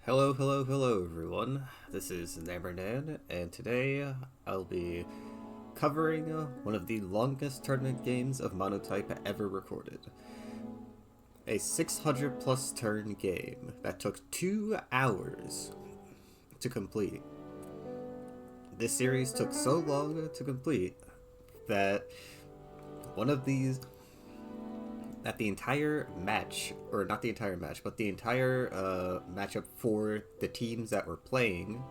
Hello everyone. This is Nambernan, and today I'll be covering one of the longest tournament games of Monotype ever recorded. A 600 plus turn game that took 2 hours to complete. This series took so long to complete that one of these that the entire match, or not the entire match, but the entire matchup for the teams that were playing,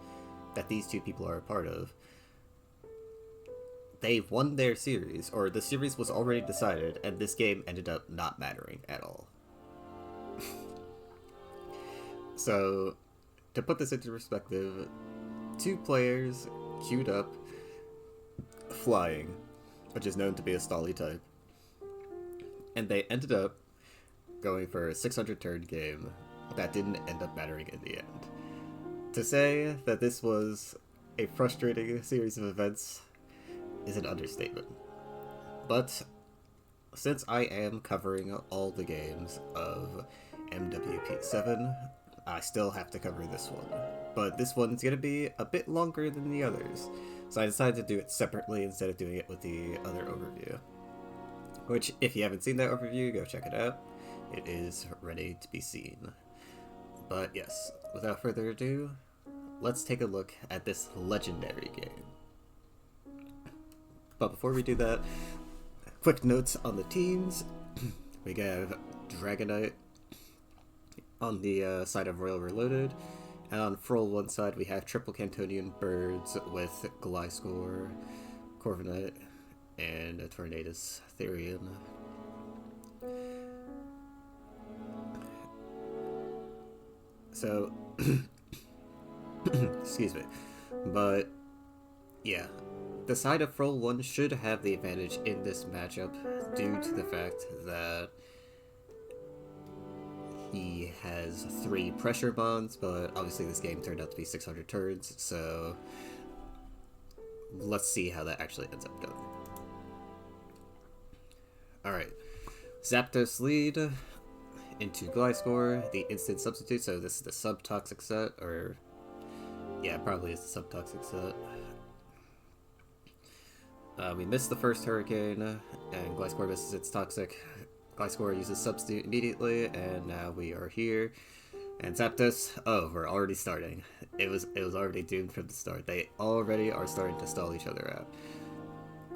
that these two people are a part of, they won their series, or the series was already decided, and this game ended up not mattering at all. So, to put this into perspective, 2 players queued up flying, which is known to be a stally type. And they ended up going for a 600 turn game that didn't end up mattering in the end. To say that this was a frustrating series of events is an understatement. But since I am covering all the games of MWP 7, I still have to cover this one. But this one's going to be a bit longer than the others, so I decided to do it separately instead of doing it with the other overview. Which, if you haven't seen that overview, go check it out. It is ready to be seen. But yes, without further ado, let's take a look at this legendary game. But before we do that, quick notes on the teams. We have Dragonite on the side of RoyalReloaded, and on Fraolain side we have triple Cantonian birds with Gliscor, Corviknight, and a Tornadus Therian. So, excuse me, but yeah, the side of Fraolain should have the advantage in this matchup due to the fact that he has 3 pressure bonds, but obviously this game turned out to be 600 turns, so let's see how that actually ends up going. Alright, Zapdos lead into Gliscor, the instant substitute, so this is the sub-toxic set, or yeah, probably is the sub-toxic set. We missed the first Hurricane, and Gliscor misses its toxic. Gliscor uses substitute immediately, and now we are here. And Zapdos, oh, we're already starting. It was already doomed from the start. They already are starting to stall each other out.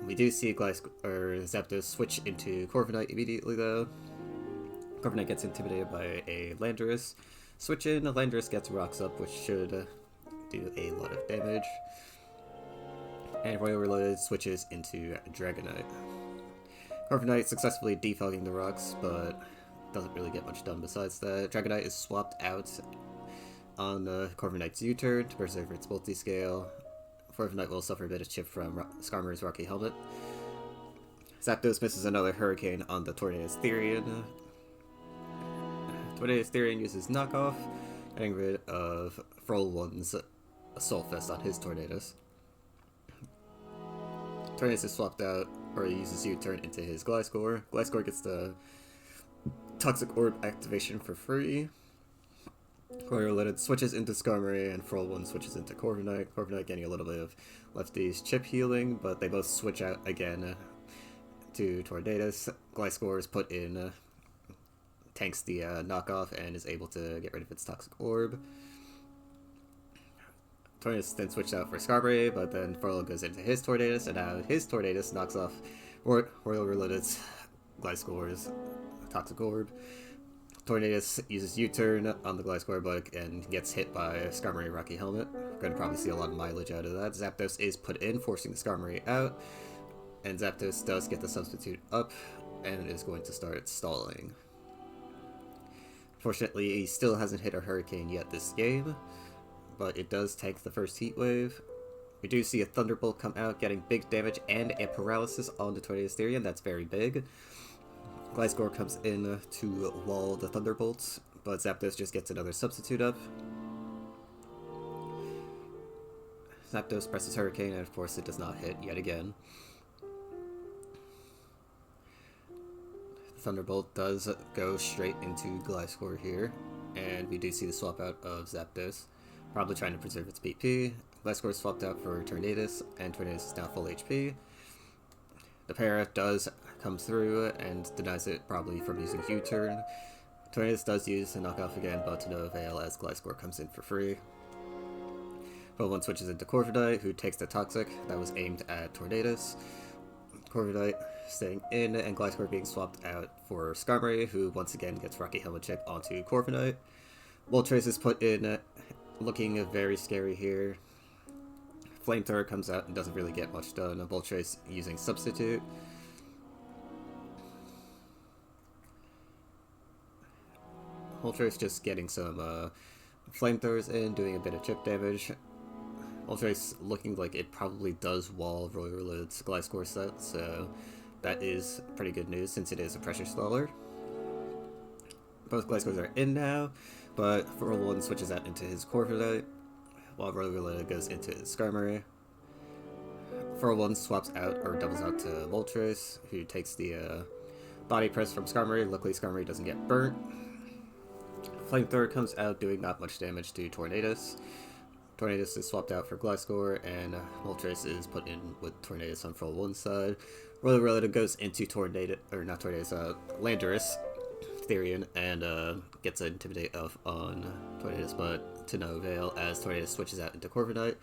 We do see Zapdos switch into Corviknight immediately, though. Corviknight gets intimidated by a Landorus. Switch in, Landorus gets Rocks Up, which should do a lot of damage. And RoyalReloaded switches into Dragonite. Corviknight successfully defogging the rocks, but doesn't really get much done besides that. Dragonite is swapped out on Corviknight's U-turn to preserve its multi-scale. Corviknight will suffer a bit of chip from Skarmory's Rocky Helmet. Zapdos misses another Hurricane on the Tornadus Therian. Tornadus Therian uses Knockoff, getting rid of Fraolain's Assault Vest on his Tornadus. Tornadus is swapped out, or he uses U-turn into his Gliscor. Gliscor gets the Toxic Orb activation for free. RoyalReloaded switches into Skarmory, and Fraolain switches into Corviknight. Corviknight getting a little bit of Lefty's chip healing, but they both switch out again to Tornadus. Gliscor is put in, tanks the knockoff, and is able to get rid of its Toxic Orb. Tornadus then switched out for Skarmory, but then Fraolain goes into his Tornadus, and now his Tornadus knocks off RoyalReloaded's Gliscor's Toxic Orb. Tornadus uses U-turn on the Gliscor bug and gets hit by Skarmory Rocky Helmet. We're going to probably see a lot of mileage out of that. Zapdos is put in, forcing the Skarmory out, and Zapdos does get the substitute up and is going to start stalling. Fortunately, he still hasn't hit a Hurricane yet this game, but it does tank the first Heat Wave. We do see a Thunderbolt come out, getting big damage and a paralysis on the Tornadus Therian. That's very big. Gliscor comes in to wall the Thunderbolts, but Zapdos just gets another substitute up. Zapdos presses Hurricane, and of course it does not hit yet again. Thunderbolt does go straight into Gliscor here. and we do see the swap out of Zapdos, probably trying to preserve its BP. Gliscor swapped out for Tornadus, and Tornadus is now full HP. The para does come through and denies it probably from using U-turn. Tornadus does use a knockoff again, but to no avail as Gliscor comes in for free. Fraolain switches into Corviknight, who takes the Toxic that was aimed at Tornadus. Corviknight staying in, and Gliscor being swapped out for Skarmory, who once again gets Rocky Helmet Chip onto Corviknight. Moltres is put in, looking very scary here. Flamethrower comes out and doesn't really get much done. Moltres using Substitute. Moltres just getting some Flamethrowers in, doing a bit of chip damage. Moltres looking like it probably does wall RoyalReloaded's Gliscor set, so that is pretty good news since it is a pressure staller. Both Gliscors are in now, but Fraolain switches out into his Corviknight, while RoyalReloaded goes into his Skarmory. Fraolain swaps out or doubles out to Moltres, who takes the body press from Skarmory. Luckily Skarmory doesn't get burnt. Flamethrower comes out doing not much damage to Tornadus. Tornadus is swapped out for Gliscor, and Moltres is put in with Tornadus on Fraolain's side. RoyalReloaded goes into Landorus, Therian, and gets an Intimidate off on Tornadus, but to no avail as Tornadus switches out into Corviknight.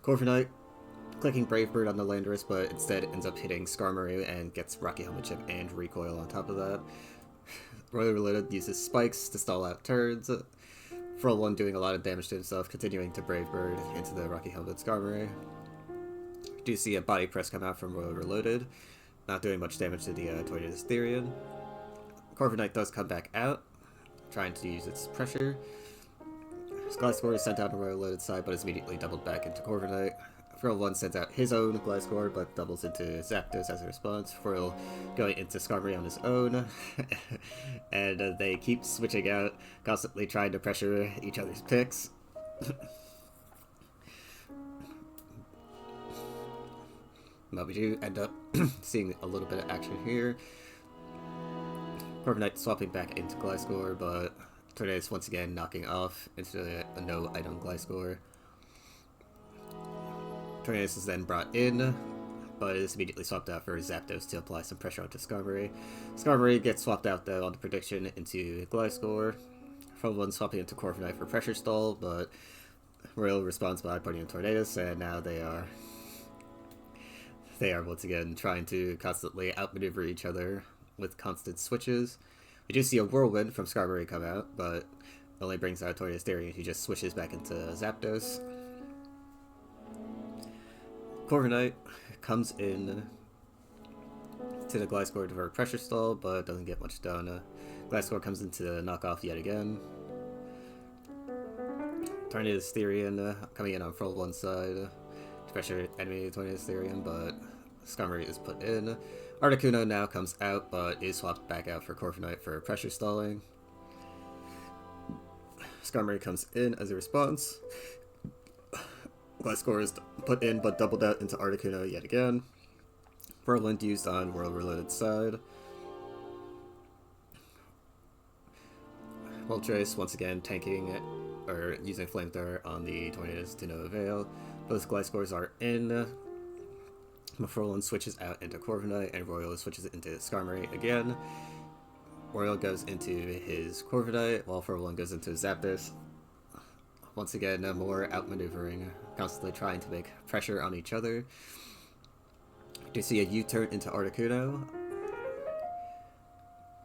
Corviknight clicking Brave Bird on the Landorus, but instead ends up hitting Skarmory and gets Rocky Helmet Chip and Recoil on top of that. RoyalReloaded uses Spikes to stall out turns. Fraolain doing a lot of damage to himself, continuing to Brave Bird into the Rocky Helmet Skarmory. Do see a body press come out from RoyalReloaded, not doing much damage to the Tornadus Therian. Corviknight does come back out, trying to use its pressure. Gliscor is sent out on RoyalReloaded's side, but is immediately doubled back into Corviknight. Fraolain sends out his own Gliscor, but doubles into Zapdos as a response. Frail going into Skarmory on his own, and they keep switching out, constantly trying to pressure each other's picks. But we do end up seeing a little bit of action here. Corviknight swapping back into Gliscor, but Tornadus once again knocking off into a no-item Gliscor. Tornadus is then brought in, but is immediately swapped out for Zapdos to apply some pressure onto Skarmory. Skarmory gets swapped out though on the prediction into Gliscor. Fraolain swapping into Corviknight for pressure stall, but Royal responds by putting in Tornadus, and now they are once again trying to constantly outmaneuver each other with constant switches. We do see a Whirlwind from Skarmory come out, but only brings out Tornadus Therian, who just switches back into Zapdos. Corviknight comes in to the Gliscor for a pressure stall, but doesn't get much done. Gliscor comes into the knockoff yet again. Tornadus Therian coming in on Fraolain's side to pressure enemy Tornadus Therian, but Skarmory is put in. Articuno now comes out, but is swapped back out for Corviknight for pressure stalling. Skarmory comes in as a response. Gliscor is put in, but doubled out into Articuno yet again. Whirlwind used on RoyalReloaded's side. Moltres once again tanking it, or using Flamethrower on the Tornadus to no avail. Both Gliscors are in. Fraolain switches out into Corviknight, and Royal switches into Skarmory again. Royal goes into his Corviknight, while Fraolain goes into Zapdos. Once again, more outmaneuvering, constantly trying to make pressure on each other. Do see a U-turn into Articuno.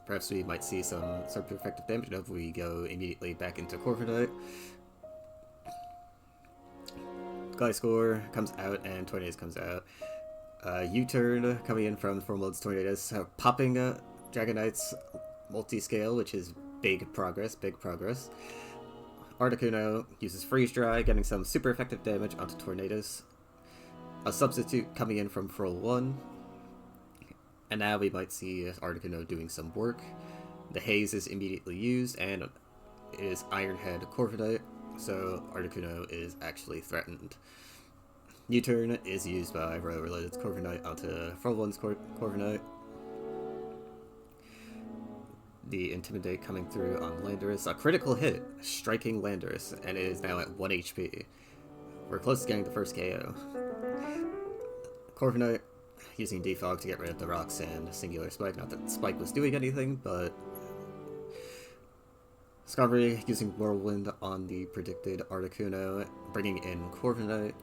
Perhaps we might see some super effective damage if we go immediately back into Corviknight. Gliscor comes out and Tornadus comes out. U-turn coming in from Fraolain's Tornadus, popping Dragonite's multi-scale, which is big progress, Articuno uses Freeze Dry, getting some super effective damage onto Tornadus. A substitute coming in from Fraolain. And now we might see Articuno doing some work. The Haze is immediately used, and it is Iron Head Corviknight, so Articuno is actually threatened. U-turn is used by RoyalReloaded's Corviknight onto Fraolain's Corviknight. the Intimidate coming through on Landorus. A critical hit, striking Landorus, and it is now at 1 HP. We're close to getting the first KO. Corviknight using Defog to get rid of the Rocks and Singular Spike. Not that Spike was doing anything, but Skarmory using Whirlwind on the predicted Articuno, bringing in Corviknight.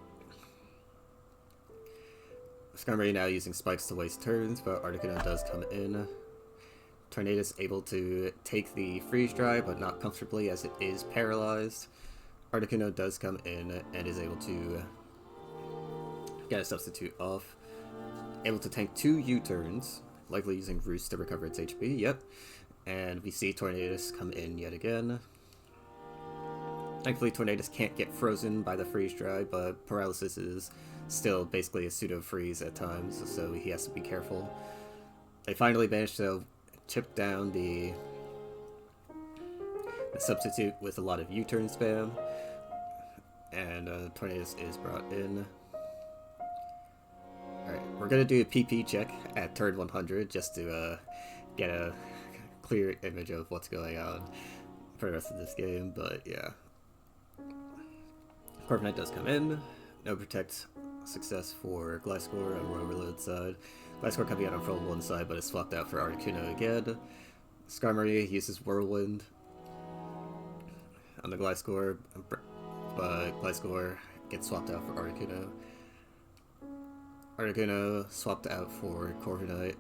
Skarmory now using Spikes to waste turns, but Articuno does come in. Tornadus able to take the Freeze Dry, but not comfortably as it is paralyzed. Articuno does come in and is able to get a substitute off. Able to tank 2 U-turns, likely using Roost to recover its HP, yep. And we see Tornadus come in yet again. Thankfully, Tornadus can't get frozen by the Freeze Dry, but Paralysis is still basically a pseudo-freeze at times, so he has to be careful. They finally managed to chip down the substitute with a lot of U-turn spam, and Tornadus is brought in. Alright, we're gonna do a PP check at turn 100 just to get a clear image of what's going on for the rest of this game, but yeah. Corviknight does come in. No Protect success for Gliscor on RoyalReloaded side. Gliscor coming out on Fraolain side, but is swapped out for Articuno again. Skarmory uses Whirlwind on the Gliscor, but Gliscor gets swapped out for Articuno. Articuno swapped out for Corviknight.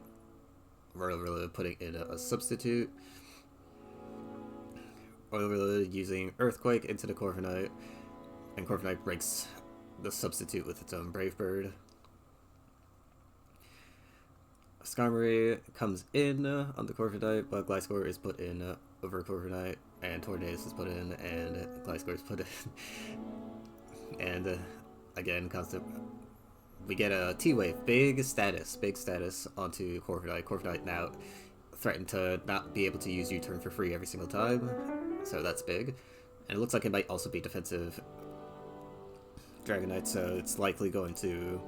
RoyalReloaded putting in a substitute. RoyalReloaded using Earthquake into the Corviknight, and Corviknight breaks the substitute with its own Brave Bird. Skarmory comes in on the Corviknight, but Gliscor is put in over Corviknight, and Tornadus is put in, and Gliscor is put in. And again, constant. We get a T-Wave, big status onto Corviknight. Corviknight now threatened to not be able to use U-turn for free every single time, so that's big. And it looks like it might also be defensive Dragonite, so it's likely going to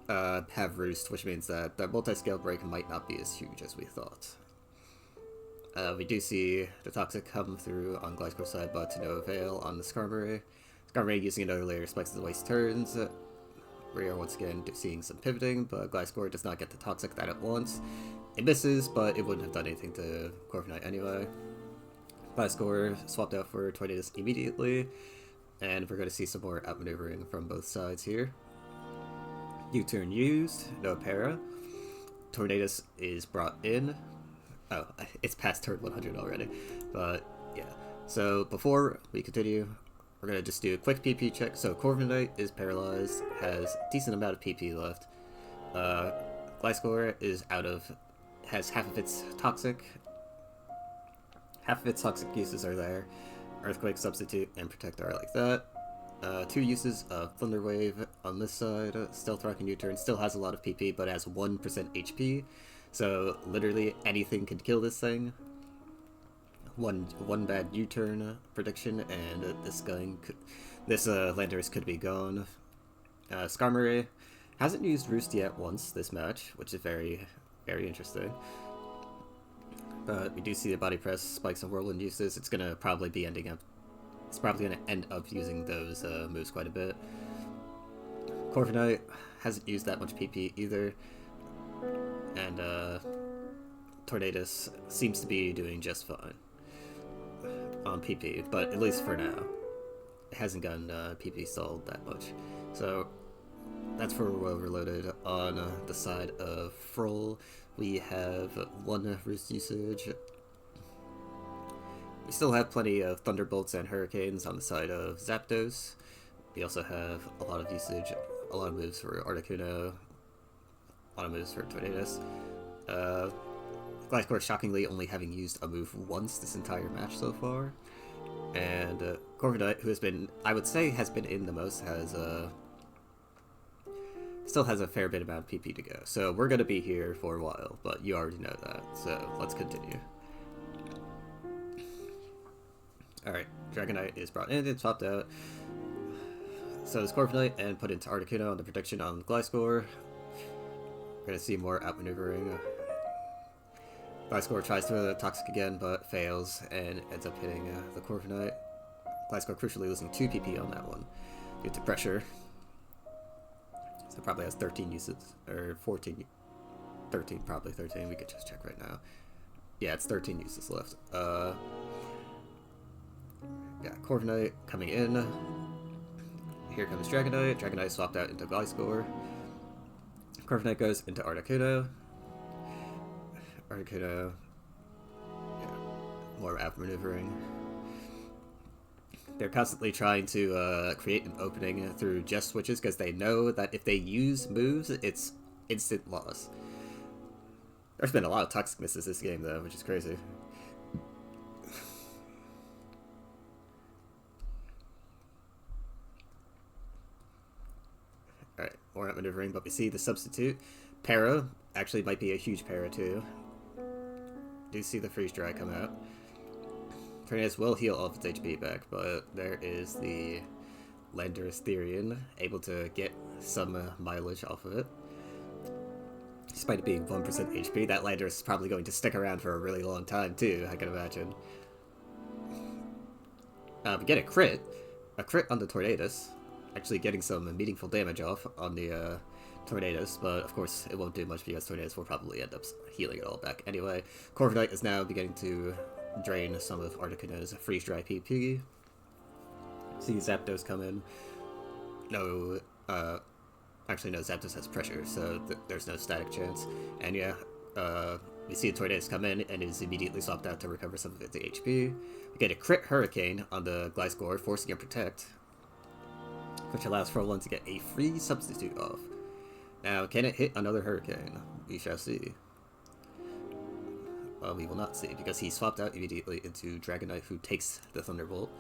have Roost, which means that the multi-scale break might not be as huge as we thought. We do see the Toxic come through on Gliscor's side, but to no avail on the Skarmory. Skarmory using another layer of Spikes to waste turns. We are once again seeing some pivoting, but Gliscor does not get the Toxic that it wants. It misses, but it wouldn't have done anything to Corviknight anyway. Gliscor swapped out for Tornadus immediately, and we're going to see some more outmaneuvering from both sides here. U-turn used, no para. Tornadus is brought in. Oh, it's past turn 100 already, but yeah. So before we continue, we're going to just do a quick PP check. So Corviknight is paralyzed, has a decent amount of PP left. Gliscor is has half of its toxic. Half of its toxic uses are there. Earthquake, Substitute, and Protect are like that. 2 uses of Thunder Wave on this side. Stealth Rock and U-turn still has a lot of PP, but has 1% HP. So literally anything can kill this thing. One bad U-turn prediction, and this Landorus could be gone. Skarmory hasn't used Roost yet once this match, which is very, very interesting. But we do see the Body Press, Spikes, and Whirlwind uses. It's gonna probably be ending up. It's probably gonna end up using those moves quite a bit. Corviknight hasn't used that much PP either, and Tornadus seems to be doing just fine on PP, but at least for now, it hasn't gotten PP stalled that much. So that's for RoyalReloaded. On the side of Froll, we have 1 Roost usage. We still have plenty of Thunderbolts and Hurricanes on the side of Zapdos. We also have a lot of usage, a lot of moves for Articuno, a lot of moves for Tornadus. Gliscor shockingly only having used a move once this entire match so far. And Corviknight, who has been, I would say, has been in the most, still has a fair bit amount of PP to go. So we're going to be here for a while, but you already know that. So let's continue. Alright, Dragonite is brought in and swapped out. So is Corviknight and put into Articuno on the prediction on Gliscor. We're going to see more outmaneuvering. Gliscor tries to Toxic again, but fails, and ends up hitting the Corviknight. Gliscor crucially losing 2 PP on that one, due to pressure. So probably has 13 uses, or 14, 13, probably 13, we could just check right now. Yeah, it's 13 uses left. Yeah, Corviknight coming in. Here comes Dragonite. Dragonite swapped out into Gliscor. Corviknight goes into Articuno. Articuno, yeah, more outmaneuvering. They're constantly trying to create an opening through just switches because they know that if they use moves, it's instant loss. There's been a lot of toxic misses this game though, which is crazy. Alright, more outmaneuvering, but we see the substitute. Para actually might be a huge para too. Do see the freeze dry come out. Tornadus will heal all of its HP back, but there is the Landorus Therian, able to get some mileage off of it. Despite it being 1% HP, that Landorus is probably going to stick around for a really long time too, I can imagine. We get a crit on the Tornadus, actually getting some meaningful damage off on the Tornadus, but of course it won't do much because Tornadus will probably end up healing it all back anyway. Corviknight is now beginning to drain some of Articuno's freeze dry PP. See Zapdos come in. No, actually no, Zapdos has pressure, so there's no static chance. And yeah, we see Tornadus come in and is immediately swapped out to recover some of its HP. We get a crit Hurricane on the Gliscor, forcing a Protect, which allows Fraolain to get a free substitute off. Now, can it hit another Hurricane? We shall see. Well, we will not see, because he swapped out immediately into Dragonite, who takes the Thunderbolt.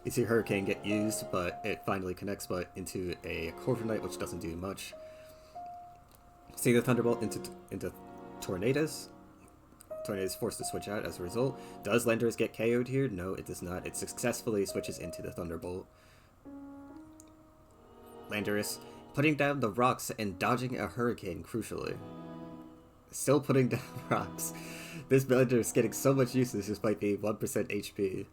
You see Hurricane get used, but it finally connects but into a Corviknight, which doesn't do much. See the Thunderbolt into Tornadus. Tornadus forced to switch out as a result. Does Landorus get KO'd here? No, it does not. It successfully switches into the Thunderbolt. Landorus putting down the rocks and dodging a Hurricane, crucially. Still putting down rocks. This Landorus getting so much usage despite being 1% HP.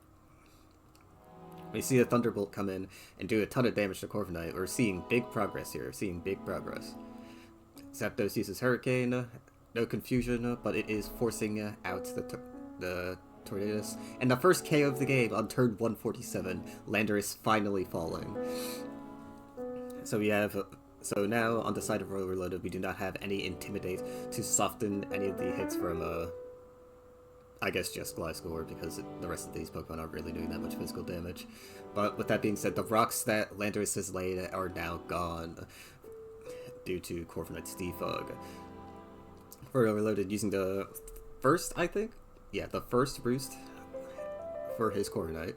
We see the Thunderbolt come in and do a ton of damage to Corviknight. We're seeing big progress here, seeing big progress. Zapdos uses Hurricane, no confusion, but it is forcing out the Tornadus. And the first KO of the game on turn 147, Landorus finally falling. So we have, so now on the side of RoyalReloaded, we do not have any Intimidate to soften any of the hits from, I guess just Gliscor, because the rest of these Pokemon aren't really doing that much physical damage. But with that being said, the rocks that Landorus has laid are now gone due to Corviknight's Defog. RoyalReloaded using the first, I think? Yeah, the first boost for his Corviknight.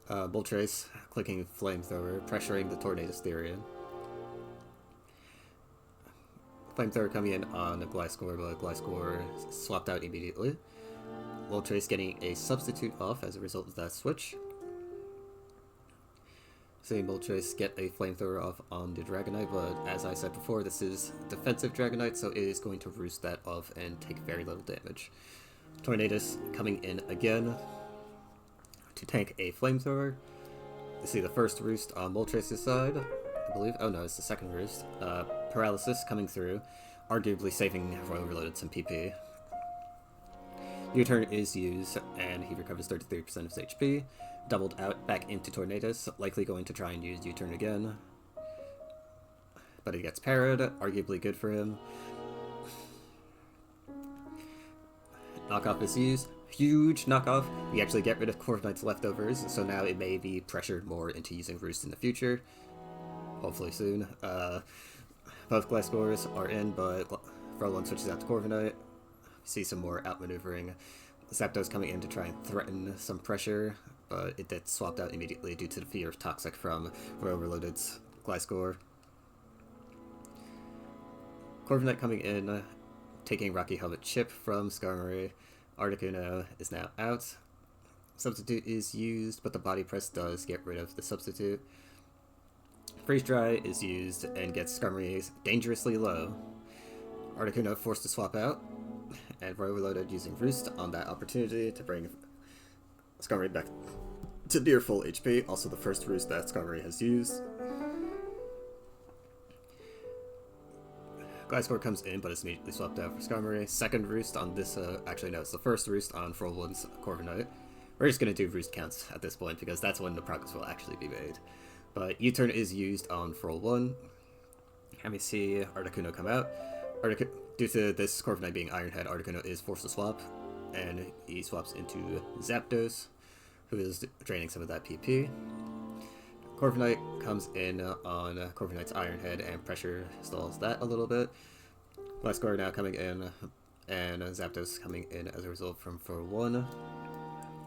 Moltres clicking Flamethrower, pressuring the Tornadus Therian. Flamethrower coming in on Gliscor, but Gliscor swapped out immediately. Moltres getting a substitute off as a result of that switch. Seeing Moltres get a Flamethrower off on the Dragonite, but as I said before, this is defensive Dragonite, so it is going to roost that off and take very little damage. Tornadus coming in again to tank a Flamethrower. You see the first roost on Moltres' side, I believe. Oh no, it's the second roost. Paralysis coming through, arguably saving RoyalReloaded some PP. U-turn is used, and he recovers 33% of his HP. Doubled out back into Tornadus, likely going to try and use U-turn again. But he gets parried, arguably good for him. Knockoff is used. Huge knockoff. We actually get rid of Corviknight's leftovers, so now it may be pressured more into using Roost in the future. Hopefully soon. Both Gliscors are in, but Fraolain switches out to Corviknight. See some more outmaneuvering. Zapdos coming in to try and threaten some pressure, but it gets swapped out immediately due to the fear of Toxic from RoyalReloaded's Gliscor. Corviknight coming in, taking Rocky Helmet Chip from Skarmory. Articuno is now out. Substitute is used, but the Body Press does get rid of the substitute. Freeze Dry is used and gets Skarmory dangerously low. Articuno forced to swap out, and RoyalReloaded using Roost on that opportunity to bring Skarmory back to near full HP, also the first Roost that Skarmory has used. Gliscor comes in, but it's immediately swapped out for Skarmory. Second Roost on this, actually no, it's the first Roost on Fraolain's Corviknight. We're just going to do Roost counts at this point, because that's when the progress will actually be made. But U-turn is used on Fraolain. And we see Articuno come out. Due to this Corviknight being Iron Head, Articuno is forced to swap, and he swaps into Zapdos, who is draining some of that PP. Corviknight comes in on Corviknight's Iron Head and pressure stalls that a little bit. Gliscor now coming in, and Zapdos coming in as a result from for 1.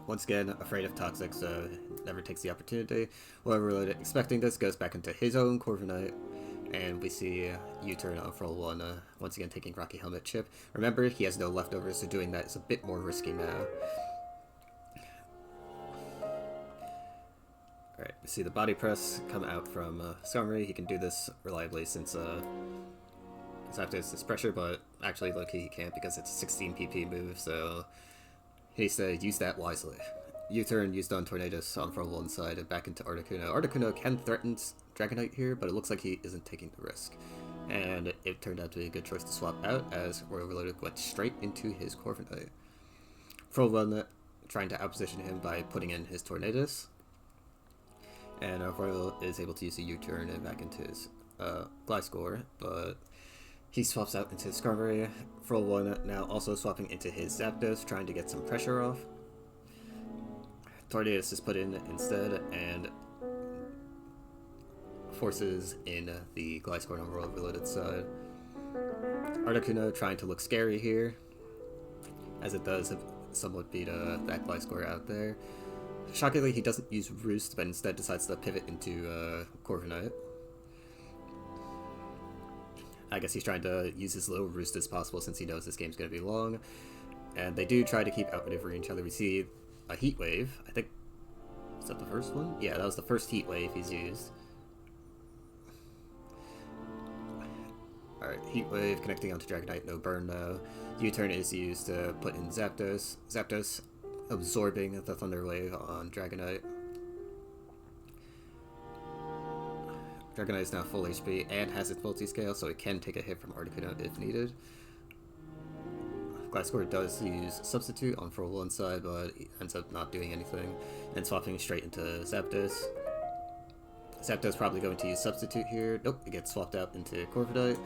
Once again, afraid of Toxic, so never takes the opportunity. RoyalReloaded, expecting this, goes back into his own Corviknight, and we see U-turn on Fraolain, once again taking Rocky Helmet Chip. Remember, he has no leftovers, so doing that is a bit more risky now. Alright, we see the body press come out from Skarmory. He can do this reliably since Zapdos is pressure, but actually low-key he can't because it's a 16 PP move, so he needs to use that wisely. U-turn used on Tornadus on Fraolain's side and back into Articuno. Articuno can threaten Dragonite here, but it looks like he isn't taking the risk. And it turned out to be a good choice to swap out, as RoyalReloaded went straight into his Corviknight. Fraolain trying to outposition him by putting in his Tornadus. And Royal is able to use a U-turn and back into his Gliscor, but he swaps out into his Skarmory. Fraolain now also swapping into his Zapdos, trying to get some pressure off. Tornadus is put in instead, and forces in the Gliscor on RoyalReloaded side. Articuno trying to look scary here, as it does somewhat beat that Gliscor out there. Shockingly, he doesn't use Roost, but instead decides to pivot into Corviknight. I guess he's trying to use as little Roost as possible since he knows this game's going to be long. And they do try to keep outmaneuvering each other. We see a Heat Wave. I think... is that the first one? Yeah, that was the first Heat Wave he's used. Alright, Heat Wave connecting onto Dragonite, no burn though. U-turn is used to put in Zapdos. Zapdos absorbing the Thunder Wave on Dragonite. Dragonite is now full HP and has its multi-scale, so it can take a hit from Articuno if needed. Gliscor does use Substitute on Fraolain's side, but he ends up not doing anything, and swapping straight into Zapdos. Zapdos probably going to use Substitute here. Nope, it gets swapped out into Corviknight.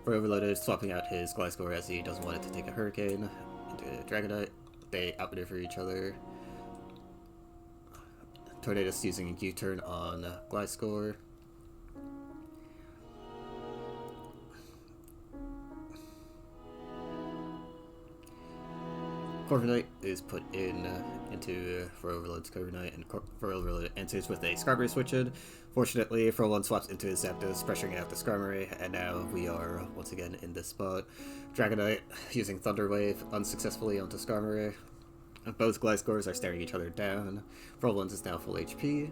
RoyalReloaded swapping out his Gliscor as he doesn't want it to take a Hurricane into Dragonite. They outmaneuver each other. Tornadus using a U-turn on Gliscor. Corviknight is put in into RoyalReloaded's Corviknight, and RoyalReloaded enters with a Skarmory switch in. Fortunately, Fraolain swaps into his Zapdos, pressuring out the Skarmory, and now we are once again in this spot. Dragonite using Thunder Wave unsuccessfully onto Skarmory. Both Gliscors are staring each other down. Fraolain's is now full HP,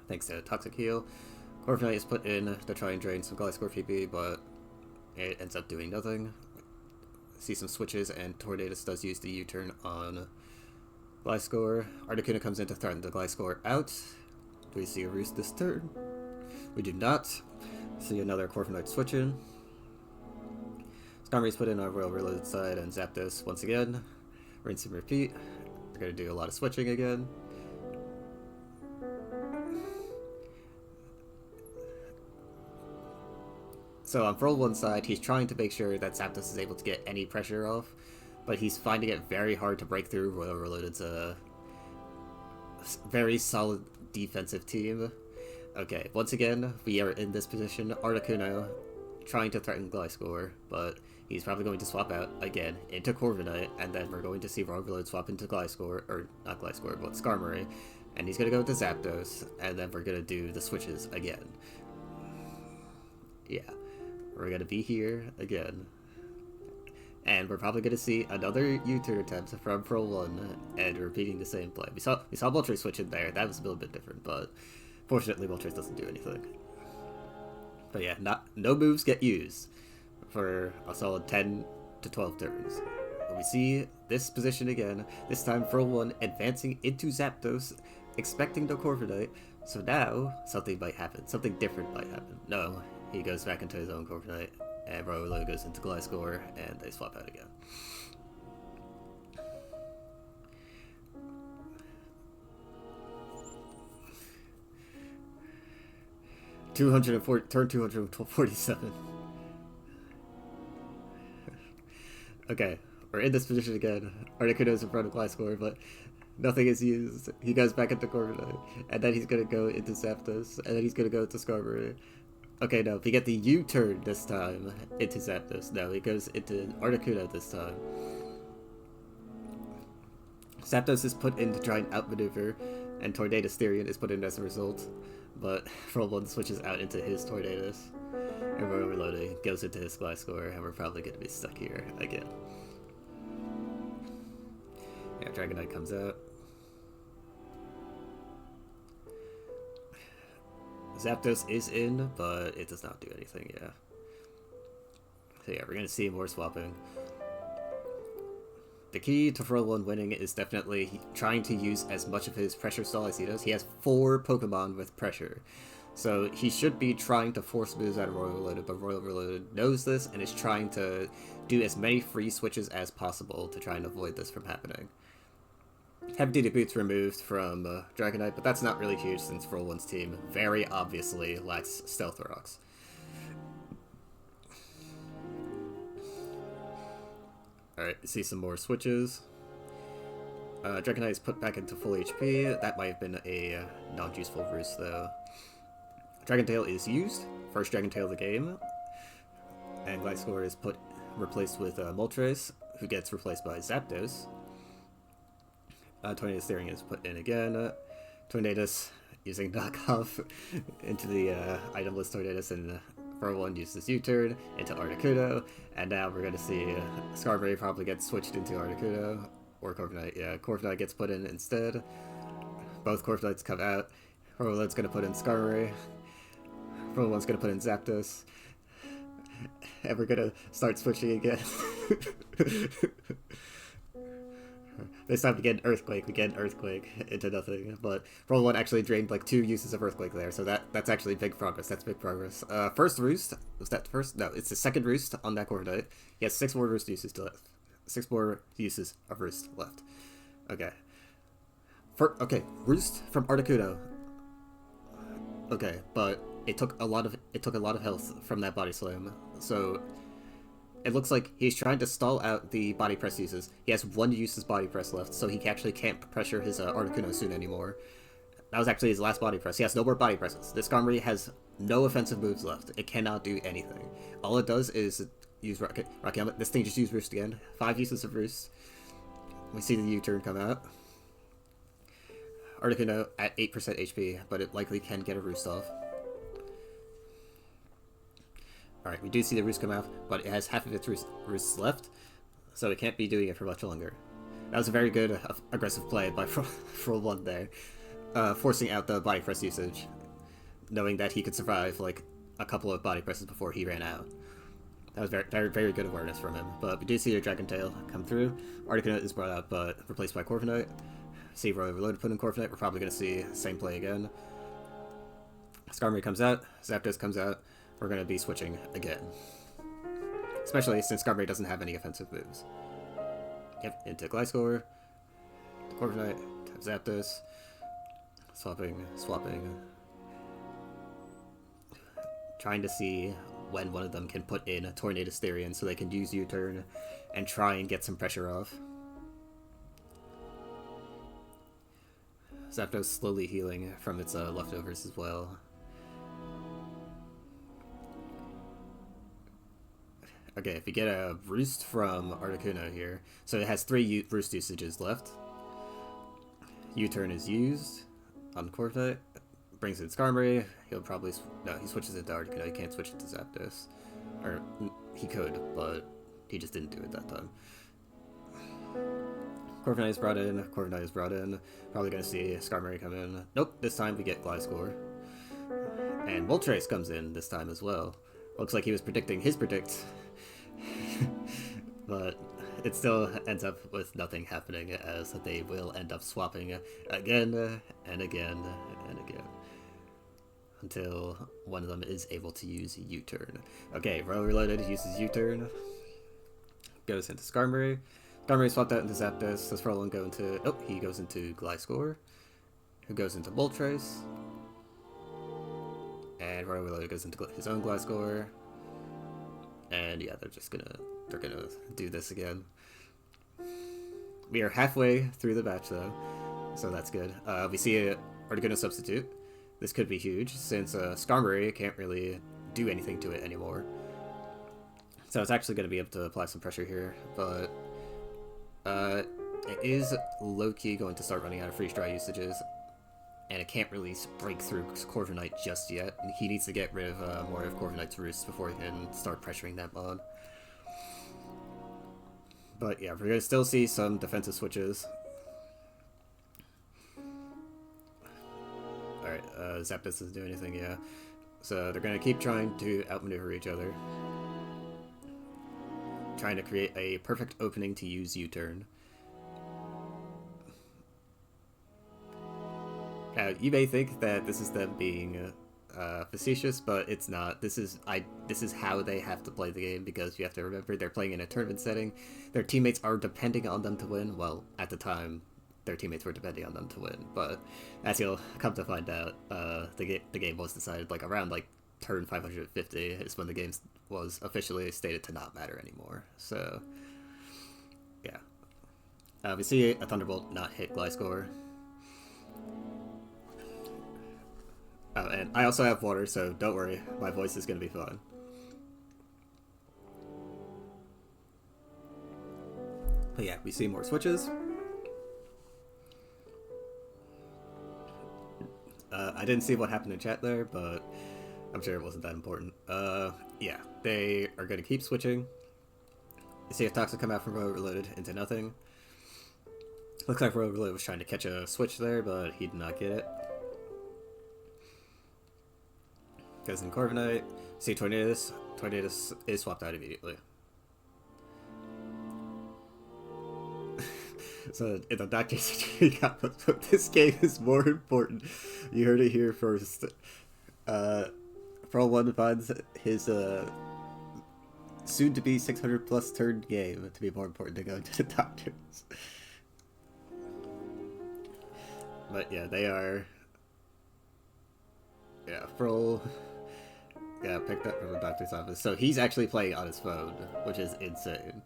thanks to Toxic Heal. Corviknight is put in to try and drain some Gliscor PP, but it ends up doing nothing. See some switches, and Tornadus does use the U-turn on Gliscor. Articuno comes in to threaten the Gliscor out. Do we see a Roost this turn? We do not. See another Corviknight switch in. Skarmory's put in on RoyalReloaded side, and Zapdos once again. Rinse and repeat. We're going to do a lot of switching again. So on Fraolain's side, he's trying to make sure that Zapdos is able to get any pressure off, but he's finding it very hard to break through RoyalReloaded's very solid defensive team. Okay, once again, we are in this position. Articuno trying to threaten Gliscor, but he's probably going to swap out again into Corviknight, and then we're going to see RoyalReloaded swap into Gliscor, or not Gliscor, but Skarmory, and he's going to go into Zapdos, and then we're going to do the switches again. Yeah. We're going to be here again. And we're probably going to see another U-turn attempt from Fraolain and repeating the same play. We saw Moltres switch in there. That was a little bit different, but fortunately Moltres doesn't do anything. But yeah, no moves get used for a solid 10 to 12 turns. We see this position again, this time Fraolain advancing into Zapdos, expecting the Corviknight. So now, something might happen. Something different might happen. No, he goes back into his own Corviknight, and RoyalReloaded goes into Gliscor, and they swap out again. Turn 247. Okay, we're in this position again. Articuno's in front of Gliscor, but nothing is used. He goes back into Corviknight, and then he's gonna go into Zapdos, and then he's gonna go into Skarmory. Okay, no, we get the U-turn this time into Zapdos. No, he goes into Articuno this time. Zapdos is put in to try and outmaneuver, and Tornadus Therian is put in as a result. But Fraolain switches out into his Tornadus, and RoyalReloaded goes into his Gliscor, and we're probably going to be stuck here again. Yeah, Dragonite comes out. Zapdos is in, but it does not do anything, yeah. So yeah, we're going to see more swapping. The key to Fraolain winning is definitely trying to use as much of his pressure stall as he does. He has 4 Pokemon with pressure, so he should be trying to force moves out of RoyalReloaded, but RoyalReloaded knows this and is trying to do as many free switches as possible to try and avoid this from happening. Heavy Duty Boots removed from Dragonite, but that's not really huge since Fraolain's team very obviously lacks Stealth Rocks. Alright, see some more switches. Dragonite is put back into full HP. That might have been a non-useful roost, though. Dragon Tail is used. First Dragon Tail of the game. And Gliscor is replaced with Moltres, who gets replaced by Zapdos. Tornadus Therian is put in again. Tornadus using knockoff into the itemless Tornadus, and Fraolain uses U-turn into Articuno, and now we're going to see Skarmory probably get switched into Articuno, or Corviknight. Yeah, Corviknight gets put in instead. Both Corviknights come out. RoyalReloaded's going to put in Skarmory. Fraolain's going to put in Zapdos. And we're going to start switching again. This time we get an Earthquake, into nothing, but Fraolain actually drained like 2 uses of Earthquake there, so that's actually big progress. That's big progress. First Roost, was that first? No, it's the second Roost on that Corviknight. He has 6 more Roost uses left. 6 more uses of Roost left. Okay. Okay, Roost from Articuno. Okay, but it took a lot of health from that Body Slam, so it looks like he's trying to stall out the Body Press uses. He has 1 useless Body Press left, so he actually can't pressure his Articuno soon anymore. That was actually his last Body Press. He has no more Body Presses. This Skarmory has no offensive moves left. It cannot do anything. All it does is use Rocky Helmet. This thing just used Roost again. 5 uses of Roost. We see the U-turn come out. Articuno at 8% HP, but it likely can get a Roost off. Alright, we do see the Roost come out, but it has half of its Roosts left, so it can't be doing it for much longer. That was a very good aggressive play by Fraolain there, forcing out the Body Press usage, knowing that he could survive like a couple of Body Presses before he ran out. That was very, very, very good awareness from him. But we do see a Dragon Tail come through. Articuno is brought out, but replaced by Corviknight. See RoyalReloaded put in Corviknight. We're probably going to see the same play again. Skarmory comes out. Zapdos comes out. We're going to be switching again. Especially since Skarmory doesn't have any offensive moves. Yep, into Gliscor, Corviknight, Zapdos, swapping. Trying to see when one of them can put in a Tornadus Therian so they can use U-turn and try and get some pressure off. Zapdos slowly healing from its leftovers as well. Okay, if you get a Roost from Articuno here, so it has 3 Roost usages left. U-turn is used on Corviknight, brings in Skarmory. He'll probably he switches it to Articuno. He can't switch it to Zapdos, or he could, but he just didn't do it that time. Corviknight is brought in. Probably gonna see Skarmory come in. Nope, this time we get Gliscor, and Moltres comes in this time as well. Looks like he was predicting his predict but it still ends up with nothing happening, as they will end up swapping again and again and again until one of them is able to use U-turn. Okay, RoyalReloaded uses U-turn, goes into Skarmory. Skarmory swapped out into Zapdos. Does Fraolain go into... Oh, he goes into Gliscor, who goes into Moltres. And RoyalReloaded goes into his own Gliscor. And yeah, they're gonna do this again. We are halfway through the batch though, so that's good. We see a Articuno substitute. This could be huge, since Skarmory can't really do anything to it anymore. So it's actually going to be able to apply some pressure here, but it is low-key going to start running out of freeze-dry usages, and it can't really break through Corviknight just yet. He needs to get rid of more of Corviknight's roost before he can start pressuring that mod. But yeah, we're going to still see some defensive switches. Alright, Zapdos doesn't do anything, yeah. So they're going to keep trying to outmaneuver each other. Trying to create a perfect opening to use U-turn. Now, you may think that this is them being facetious, but it's not. This is how they have to play the game, because you have to remember they're playing in a tournament setting. Their teammates are depending on them to win. Well, at the time, their teammates were depending on them to win, but as you'll come to find out, the game was decided like around like turn 550 is when the game was officially stated to not matter anymore. So yeah, we see a Thunderbolt not hit Gliscor. Oh, and I also have water, so don't worry, my voice is gonna be fine. But yeah, we see more switches. I didn't see what happened in chat there, but I'm sure it wasn't that important. Yeah, they are going to keep switching. You see a Toxic come out from RoyalReloaded into nothing. Looks like RoyalReloaded was trying to catch a switch there, but he did not get it. Goes in Corviknight. See Tornadus. Tornadus is swapped out immediately. So in the doctor's surgery, but this game is more important. You heard it here first. Fraolain finds his soon-to-be 600-plus turn game to be more important than going to the doctors. But yeah, they are... Yeah, Fraol... Yeah, picked up from the doctor's office. So he's actually playing on his phone, which is insane.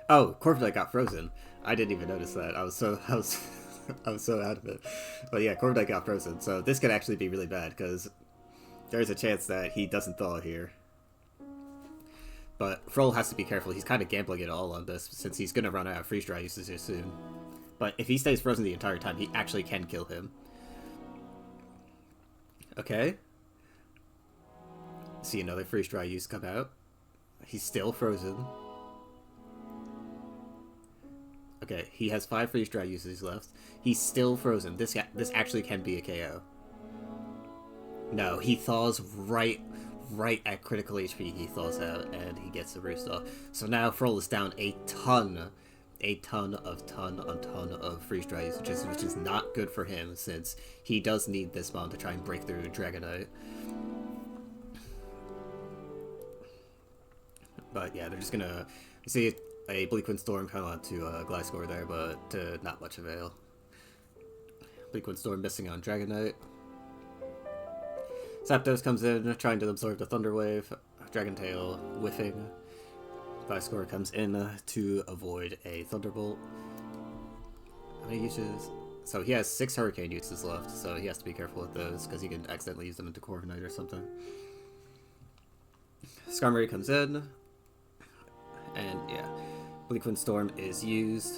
Oh, Corviknight got frozen. I didn't even notice that. I was so out of it. But yeah, Corviknight got frozen. So this could actually be really bad, because there's a chance that he doesn't thaw here. But Fraol has to be careful. He's kind of gambling it all on this, since he's going to run out of freeze dry usage soon. But if he stays frozen the entire time, he actually can kill him. Okay. See another freeze dry use come out. He's still frozen. Okay, he has 5 freeze dry uses left. He's still frozen. This actually can be a KO. No, he thaws right at critical HP. He thaws out and he gets the roost off. So now Fraol is down a ton of freeze dry usages, which is not good for him, since he does need this bomb to try and break through Dragonite. But yeah, they're just gonna see a Bleakwind Storm come on to Gliscor there, but to not much avail. Bleakwind Storm missing on Dragonite. Zapdos comes in, trying to absorb the Thunder Wave. Dragon Tail whiffing. Gliscor comes in to avoid a Thunderbolt. How many uses? So he has 6 Hurricane uses left, so he has to be careful with those, because he can accidentally use them into Corviknight or something. Skarmory comes in, and yeah, Bleakwind Storm is used.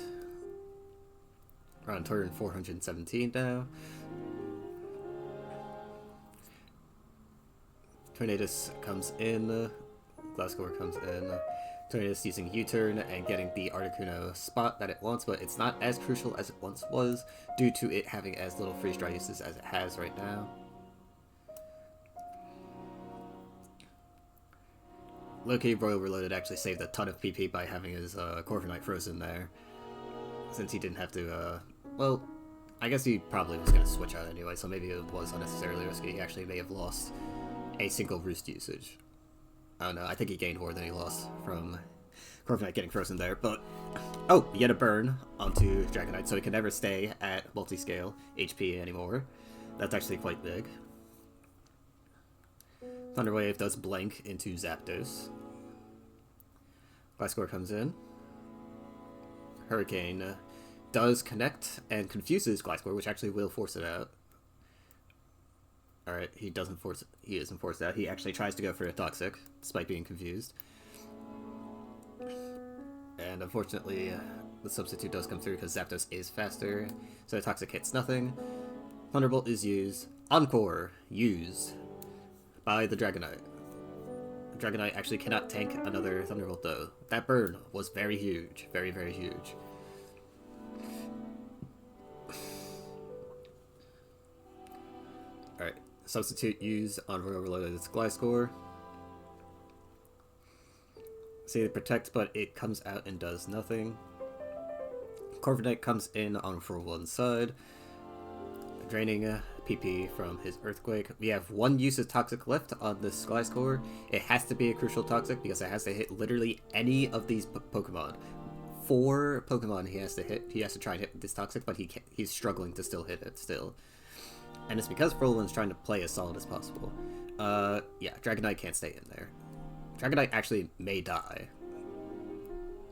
We're on turn 417 now. Tornadus comes in, Gliscor comes in. Tornadus using U-turn and getting the Articuno spot that it wants, but it's not as crucial as it once was, due to it having as little freeze dry uses as it has right now. Loki Royal Reloaded actually saved a ton of PP by having his Corvin Knight frozen there. Since he didn't have to, well, I guess he probably was going to switch out anyway, so maybe it was unnecessarily risky. He actually may have lost a single roost usage. I don't know, I think he gained more than he lost from Corvin Knight getting frozen there, but... Oh, he had a burn onto Dragon Knight, so he can never stay at multi-scale HP anymore. That's actually quite big. Thunderwave does blank into Zapdos. Gliscor comes in. Hurricane does connect and confuses Gliscor, which actually will force it out. Alright, he isn't forced out. He actually tries to go for a Toxic, despite being confused. And unfortunately, the substitute does come through because Zapdos is faster, so the Toxic hits nothing. Thunderbolt is used. Encore used by the Dragonite. The Dragonite actually cannot tank another Thunderbolt though. That burn was very huge. Very, very huge. Alright, substitute used on RoyalReloaded's Gliscor. See, it protects, but it comes out and does nothing. Corviknight comes in on Fraolain's side, draining PP from his Earthquake. We have one use of Toxic left on this Gliscor. It has to be a crucial Toxic because it has to hit literally any of these Pokemon. 4 Pokemon he has to hit. He has to try and hit this Toxic, but he's struggling to still hit it still. And it's because Fraolain's trying to play as solid as possible. Yeah, Dragonite can't stay in there. Dragonite actually may die.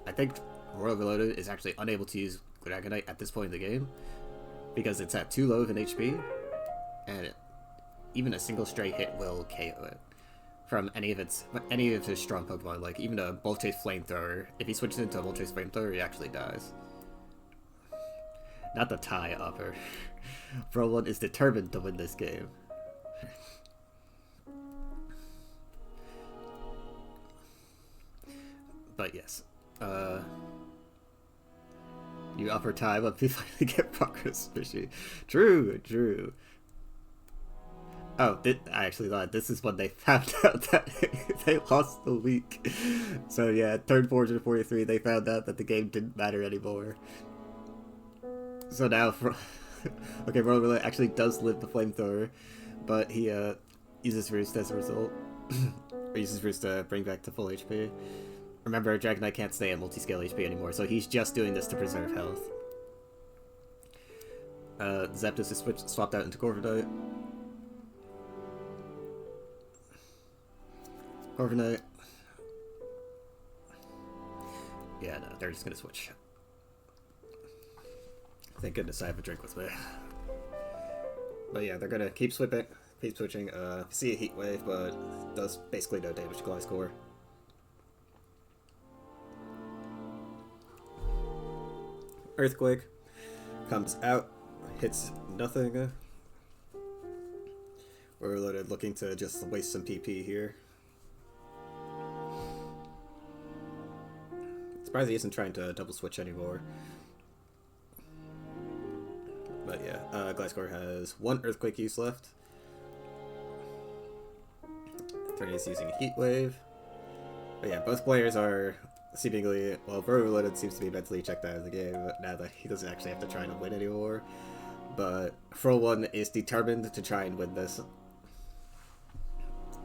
I think Royal Reloaded is actually unable to use Dragonite at this point in the game because it's at too low of an HP, and even a single stray hit will KO it from any of his strong Pokemon. Like even a Moltres Flamethrower, if he switches into a Moltres Flamethrower, he actually dies. Not the tie upper. Fraolain is determined to win this game. But yes, you upper time up, you finally get progress fishy. True. Oh, I actually thought this is when they found out that they lost the week. So yeah, turn 443, they found out that the game didn't matter anymore. So now, okay, Royal actually does live the Flamethrower, but he uses Roost as a result. Or uses Roost to bring back to full HP. Remember, Dragonite can't stay at multi-scale HP anymore, so he's just doing this to preserve health. Zapdos is swapped out into Corviknight. Corviknight. Yeah, no, they're just gonna switch. Thank goodness I have a drink with me. But yeah, they're gonna keep switching. See a Heat Wave, but does basically no damage to Gliscor. Earthquake comes out, hits nothing. We're loaded, looking to just waste some PP here. Surprised he isn't trying to double switch anymore. But yeah, Gliscor has 1 Earthquake use left. Turn is using a Heat Wave. But yeah, both players are seemingly, well, RoyalReloaded seems to be mentally checked out of the game now that he doesn't actually have to try to win anymore. But Fraolain is determined to try and win this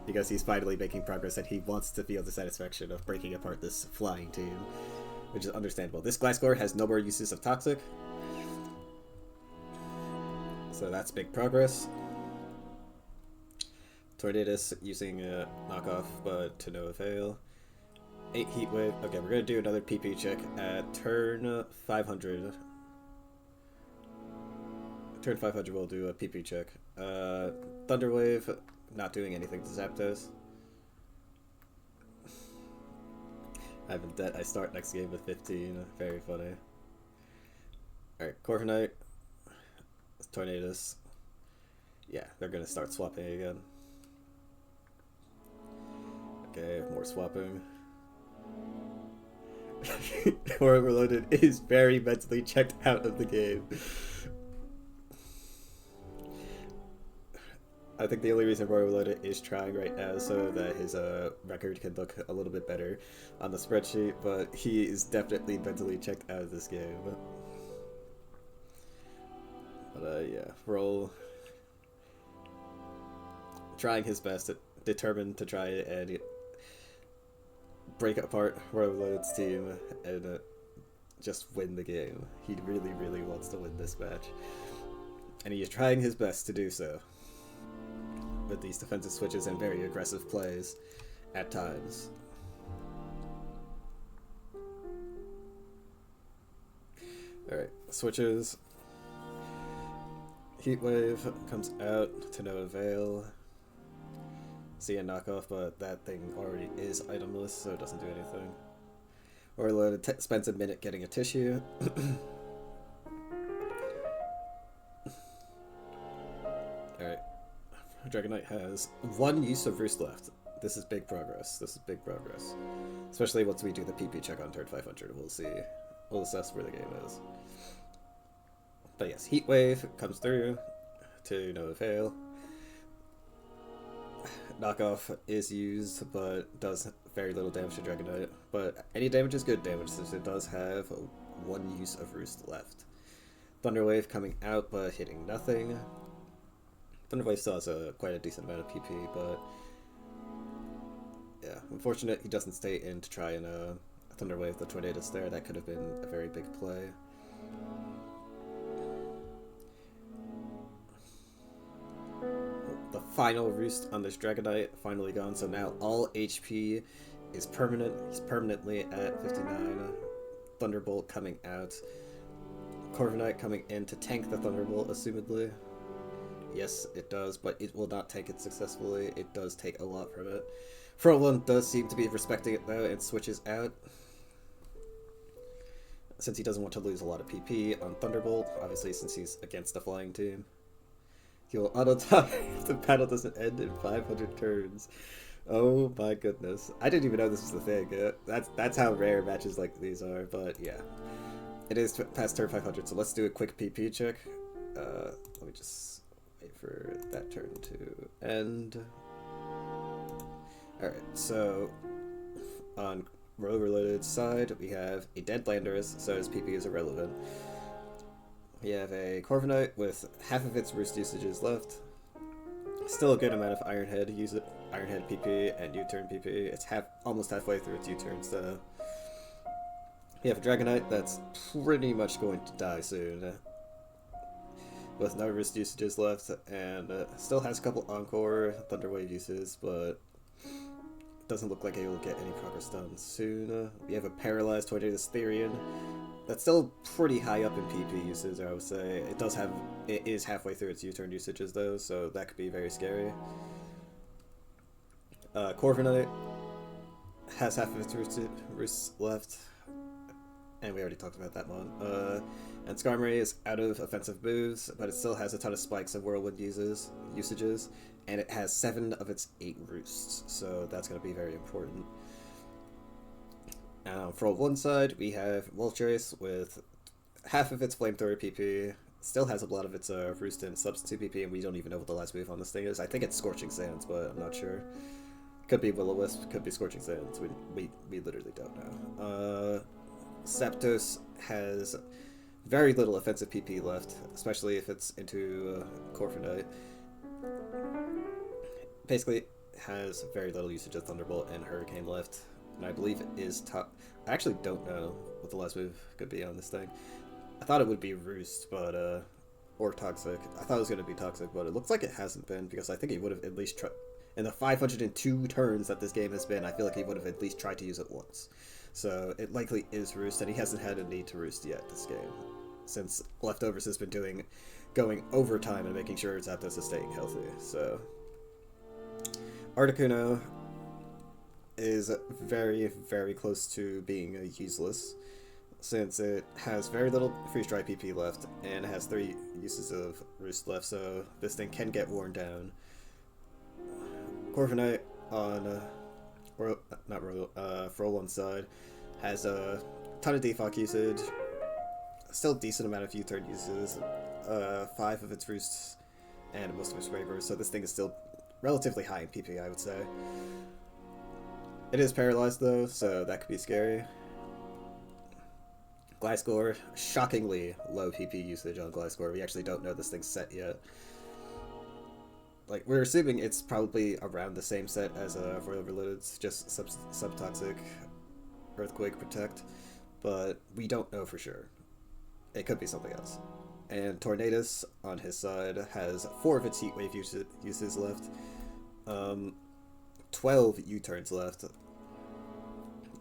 because he's finally making progress and he wants to feel the satisfaction of breaking apart this flying team, which is understandable. This Gliscor has no more uses of Toxic, so that's big progress. Tornadus using a knockoff, but to no avail. 8 Heat Wave. Okay, we're gonna do another PP check at turn 500. Turn 500 we'll do a PP check. Thunder Wave, not doing anything to Zapdos. I start next game with 15. Very funny. Alright, Corviknight. Tornadus. Yeah, they're gonna start swapping again. Okay, more swapping. RoyalReloaded is very mentally checked out of the game. I think the only reason RoyalReloaded is trying right now is so that his record can look a little bit better on the spreadsheet, but he is definitely mentally checked out of this game. But yeah, Roll trying his best, determined to try and break apart RoyalReloaded's team and just win the game. He really, really wants to win this match, and he is trying his best to do so with these defensive switches and very aggressive plays at times. Alright, switches. Heatwave comes out to no avail. See a knockoff, but that thing already is itemless, so it doesn't do anything. RoyalReloaded spends a minute getting a tissue. Alright. Dragonite has one use of Roost left. This is big progress. This is big progress. Especially once we do the PP check on turn 500. We'll see. We'll assess where the game is. But yes, Heatwave comes through to no avail. Knockoff is used, but does very little damage to Dragonite. But any damage is good damage, since it does have one use of Roost left. Thunderwave coming out, but hitting nothing. Thunderwave still has quite a decent amount of PP, but yeah, unfortunate he doesn't stay in to try and Thunderwave the Tornadus there. That could have been a very big play. The final Roost on this Dragonite finally gone, so now all HP is permanent. He's permanently at 59. Thunderbolt coming out. Corviknight coming in to tank the Thunderbolt, assumedly. Yes, it does, but it will not take it successfully. It does take a lot from it. Fraolain does seem to be respecting it, though, and switches out. Since he doesn't want to lose a lot of PP on Thunderbolt, obviously since he's against the flying team. He will auto-top if the battle doesn't end in 500 turns. Oh my goodness. I didn't even know this was the thing. That's how rare matches like these are, but yeah. It is past turn 500, so let's do a quick PP check. Let me just wait for that turn to end. Alright, so on RoyalReloaded side, we have a dead Landorus, so his PP is irrelevant. We have a Corviknight with half of its Roost usages left. Still a good amount of Ironhead PP and U-turn PP. It's almost halfway through its U-turns though. We have a Dragonite that's pretty much going to die soon, with no Roost usages left, and still has a couple Encore Thunderwave uses, but doesn't look like it will get any progress done soon. We have a Paralyzed Tornadus Therian. That's still pretty high up in PP uses, I would say. It is halfway through its U-turn usages though, so that could be very scary. Corviknight has half of its roosts left, and we already talked about that one. And Skarmory is out of offensive moves, but it still has a ton of spikes and whirlwind usages, and it has 7 of its 8 roosts, so that's going to be very important. For one side, we have Moltres with half of its Flamethrower PP, still has a lot of its Roost and Substitute PP, and we don't even know what the last move on this thing is. I think it's Scorching Sands, but I'm not sure. Could be Will-O-Wisp, could be Scorching Sands, we literally don't know. Zapdos has very little offensive PP left, especially if it's into Corviknight. Basically, has very little usage of Thunderbolt and Hurricane left. And I believe it is top. I actually don't know what the last move could be on this thing. I thought it would be Roost, but or Toxic. I thought it was going to be Toxic, but it looks like it hasn't been, because I think he would have at least tried. In the 502 turns that this game has been, I feel like he would have at least tried to use it once. So it likely is Roost, and he hasn't had a need to Roost yet this game, since Leftovers has been going overtime and making sure Zapdos is staying healthy. So Articuno is very, very close to being useless, since it has very little Freeze Dry PP left, and it has 3 uses of Roost left, so this thing can get worn down. Corviknight on Fraolain's side has a ton of Defog usage, still decent amount of U-turn uses, 5 of its Roosts and most of its waivers, so this thing is still relatively high in PP, I would say. It is paralyzed though, so that could be scary. Gliscor, shockingly low PP usage on Gliscor. We actually don't know this thing's set yet. Like, we're assuming it's probably around the same set as RoyalReloaded's, just Subtoxic, Earthquake, Protect, but we don't know for sure. It could be something else. And Tornadus, on his side, has 4 of its Heat Wave uses left, 12 U-turns left,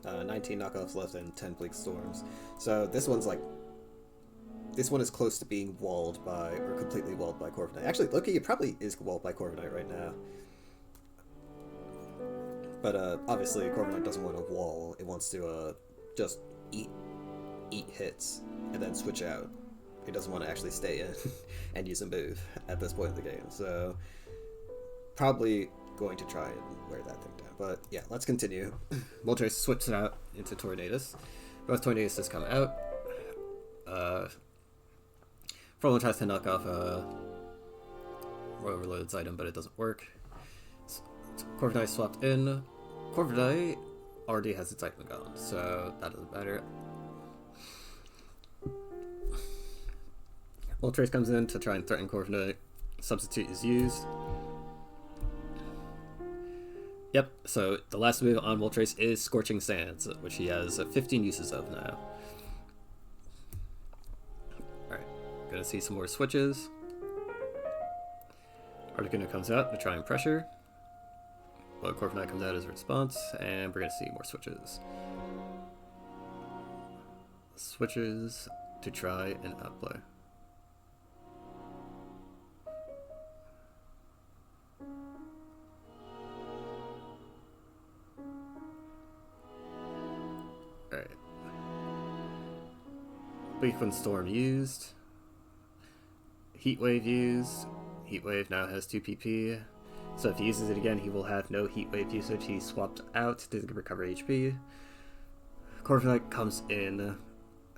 19 knockoffs left, and 10 Bleak Storms. So this one's like, this one is close to being walled by, or completely walled by Corviknight. Actually, look, it probably is walled by Corviknight right now. But obviously, Corviknight doesn't want to wall. It wants to just eat hits and then switch out. It doesn't want to actually stay in and use a move at this point in the game. So probably going to try and wear that thing down. But yeah, let's continue. Moltres switches out into Tornadus. Both Tornaduses come out. Fraolain tries to knock off RoyalReloaded's item, but it doesn't work. Corviknight swapped in. Corviknight already has its item gone, so that doesn't matter. Moltres comes in to try and threaten Corviknight. Substitute is used. Yep, so the last move on Moltres is Scorching Sands, which he has 15 uses of now. Alright, gonna see some more switches. Articuno comes out to try and pressure. But Corviknight comes out as a response, and we're gonna see more switches. Switches to try and outplay. Alright. Bleak Storm used. Heat Wave used. Heat Wave now has 2 PP. So if he uses it again, he will have no Heat Wave usage. He swapped out to recover HP. Corviknight comes in.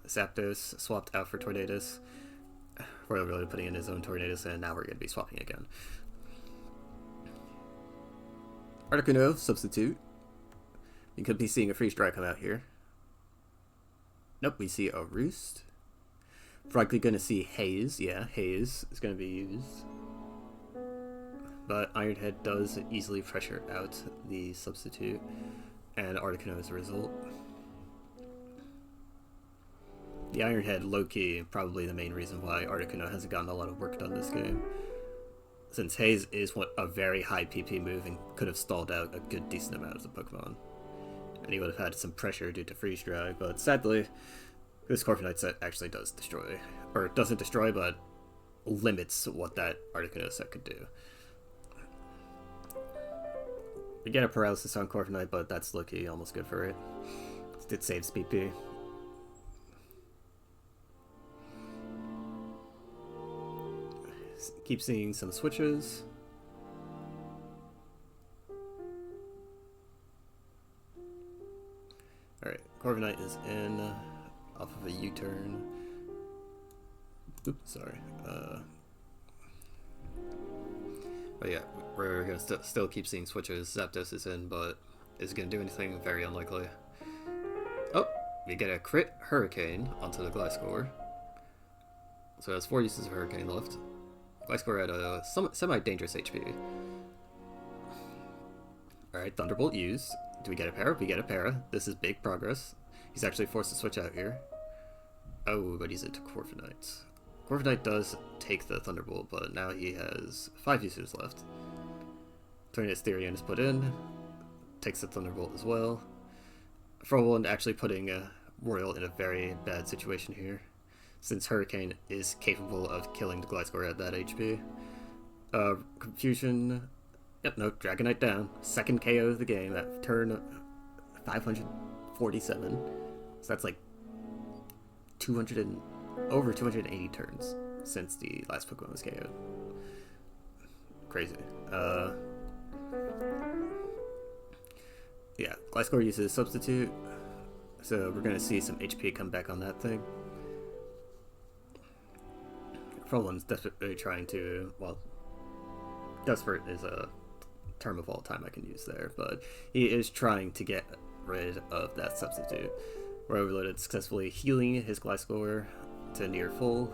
Zapdos swapped out for Tornadus. RoyalReloaded putting in his own Tornadus, and now we're going to be swapping again. Articuno, substitute. You could be seeing a Freeze Dry come out here. Nope, we see a Roost. Probably going to see Haze. Yeah, Haze is going to be used. But Iron Head does easily pressure out the substitute, and Articuno as a result. The Iron Head, low-key, probably the main reason why Articuno hasn't gotten a lot of work done this game. Since Haze is a very high PP move and could have stalled out a good decent amount of the Pokemon. And he would have had some pressure due to Freeze Dry, but sadly, this Corviknight set actually does destroy. Or doesn't destroy, but limits what that Articuno set could do. We get a paralysis on Corviknight, but that's lucky, almost good for it. It saves PP. Keep seeing some switches. Alright, Corviknight is in off of a U-turn. Oops, sorry. But yeah, we're gonna still keep seeing switches. Zapdos is in, but is it gonna do anything? Very unlikely. Oh, we get a crit Hurricane onto the Gliscor. So it has 4 uses of Hurricane left. Gliscor at a semi-dangerous HP. Alright, Thunderbolt used. Do we get a para? We get a para. This is big progress. He's actually forced to switch out here. Oh, but he's into Corviknight. Corviknight does take the Thunderbolt, but now he has 5 uses left. Tornadus Therian is put in. Takes the Thunderbolt as well. Fraolain actually putting Royal in a very bad situation here, since Hurricane is capable of killing the Gliscor at that HP. Confusion. Yep, no, Dragonite down. Second KO of the game at turn 547. So that's like over 280 turns since the last Pokemon was KO'd. Crazy. Yeah, Gliscor uses Substitute, so we're gonna see some HP come back on that thing. Fraolain's definitely trying to, well, desperate is a term of all time I can use there, but he is trying to get rid of that substitute. RoyalReloaded successfully healing his Gliscor to near full.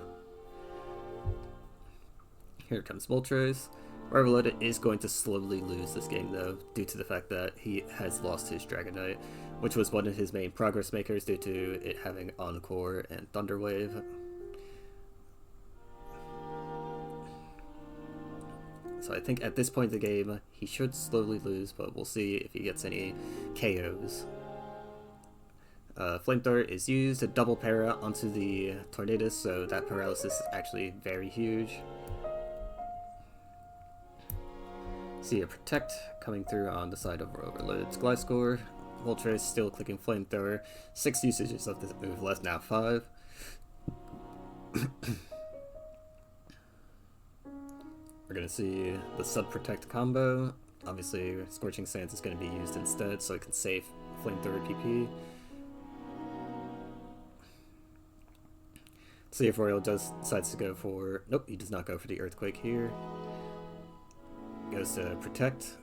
Here comes Moltres. RoyalReloaded is going to slowly lose this game though, due to the fact that he has lost his Dragon Knight, which was one of his main progress makers due to it having Encore and Thunderwave. So I think at this point in the game, he should slowly lose, but we'll see if he gets any KOs. Flamethrower is used to double para onto the Tornadus, so that paralysis is actually very huge. See a Protect coming through on the side of RoyalReloaded's Gliscor. Moltres still clicking Flamethrower. 6 usages of this move left, now 5. We're going to see the Sub-Protect combo. Obviously, Scorching Sands is going to be used instead, so it can save Flamethrower PP. See if Royal decides to go for... Nope, he does not go for the Earthquake here. Goes to Protect.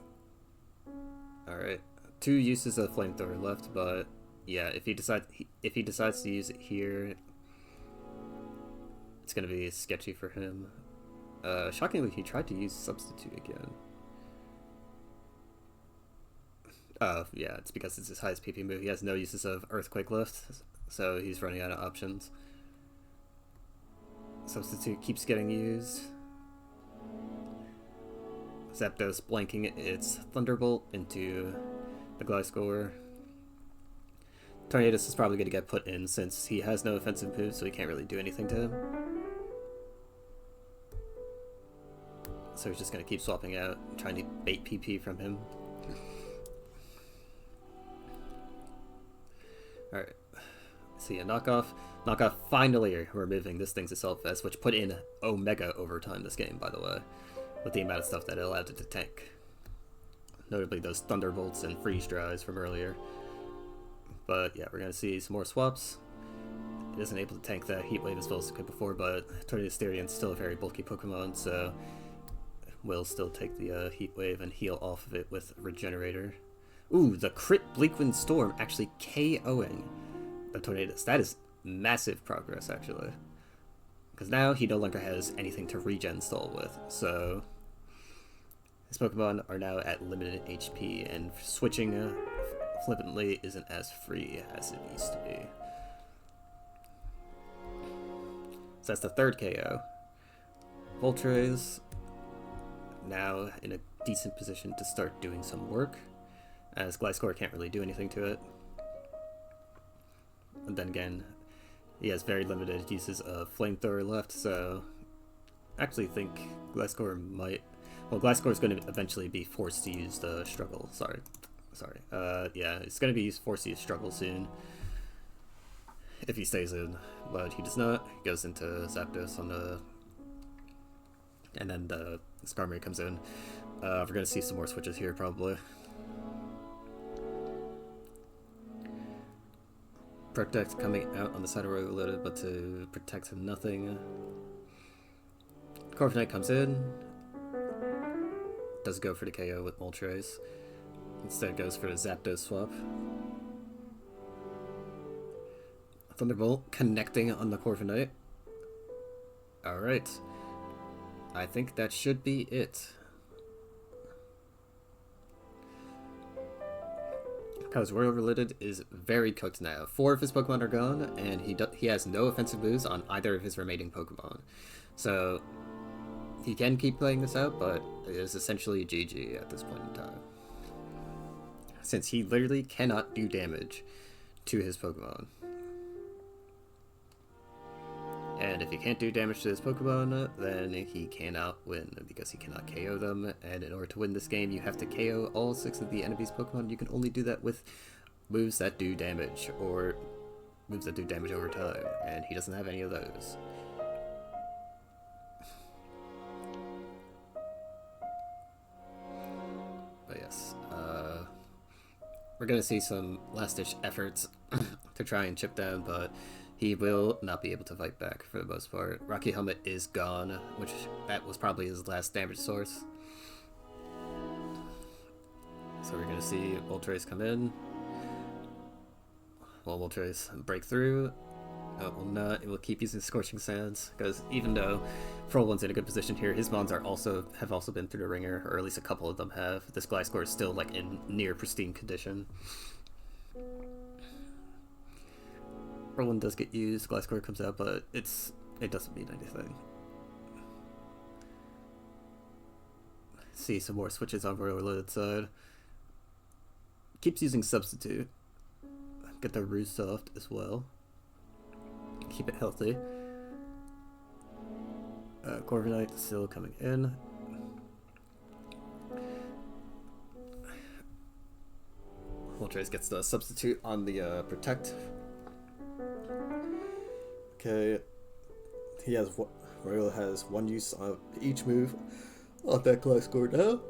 Alright. 2 uses of Flamethrower left, but yeah, if he decides to use it here, it's going to be sketchy for him. Shockingly, he tried to use Substitute again. Yeah, it's because it's his highest PP move. He has no uses of Earthquake left, so he's running out of options. Substitute keeps getting used. Zapdos blanking its Thunderbolt into the Gliscor. Tornadus is probably going to get put in since he has no offensive moves, so he can't really do anything to him. So he's just going to keep swapping out, trying to bait PP from him. Alright. See a knockoff. Knockoff finally removing this thing's Assault Vest, which put in Omega overtime this game, by the way, with the amount of stuff that it allowed it to tank. Notably those Thunderbolts and Freeze Dries from earlier. But yeah, we're going to see some more swaps. It isn't able to tank that Heat Wave as well as it could before, but Tornadus Therian's still a very bulky Pokemon, so will still take the Heat Wave and heal off of it with Regenerator. Ooh, the crit Bleakwind Storm actually KOing the Tornadus. That is massive progress, actually. Because now he no longer has anything to regen stall with, so his Pokemon are now at limited HP, and switching flippantly isn't as free as it used to be. So that's the 3rd KO. Moltres now in a decent position to start doing some work, as Gliscor can't really do anything to it. And then again, he has very limited uses of Flamethrower left, so I actually think Gliscor might... Well, Gliscor is going to eventually be forced to use the Struggle. Sorry. Yeah, it's going to be forced to use Struggle soon, if he stays in, but he does not. He goes into Zapdos on the... And then the Skarmory comes in. We're going to see some more switches here, probably. Protect coming out on the side of RoyalReloaded, but to protect nothing. Corviknight comes in. Does go for the KO with Moltres. Instead goes for the Zapdos swap. Thunderbolt connecting on the Corviknight. Alright. I think that should be it. Because RoyalReloaded is very cooked now. 4 of his Pokemon are gone, and he has no offensive moves on either of his remaining Pokemon. So he can keep playing this out, but it is essentially GG at this point in time, since he literally cannot do damage to his Pokemon. And if he can't do damage to his Pokemon, then he cannot win, because he cannot KO them, and in order to win this game, you have to KO all 6 of the enemy's Pokemon. You can only do that with moves that do damage, or moves that do damage over time, and he doesn't have any of those. But yes, we're going to see some last-ditch efforts to try and chip down, but he will not be able to fight back for the most part. Rocky Helmet is gone, which that was probably his last damage source. So we're going to see Moltres come in. Well, Moltres break through. It will not. It will keep using Scorching Sands, because even though Fraolain's in a good position here, his mons have also been through the ringer, or at least a couple of them have. This Gliscor is still like in near pristine condition. Fraolain does get used, Gliscor comes out, but it doesn't mean anything. See some more switches on RoyalReloaded side. Keeps using Substitute. Get the Ruse Soft as well. Keep it healthy. Corviknight still coming in. Moltres gets the Substitute on the Protect. Okay, Royal has one use of each move on that Gliscor now.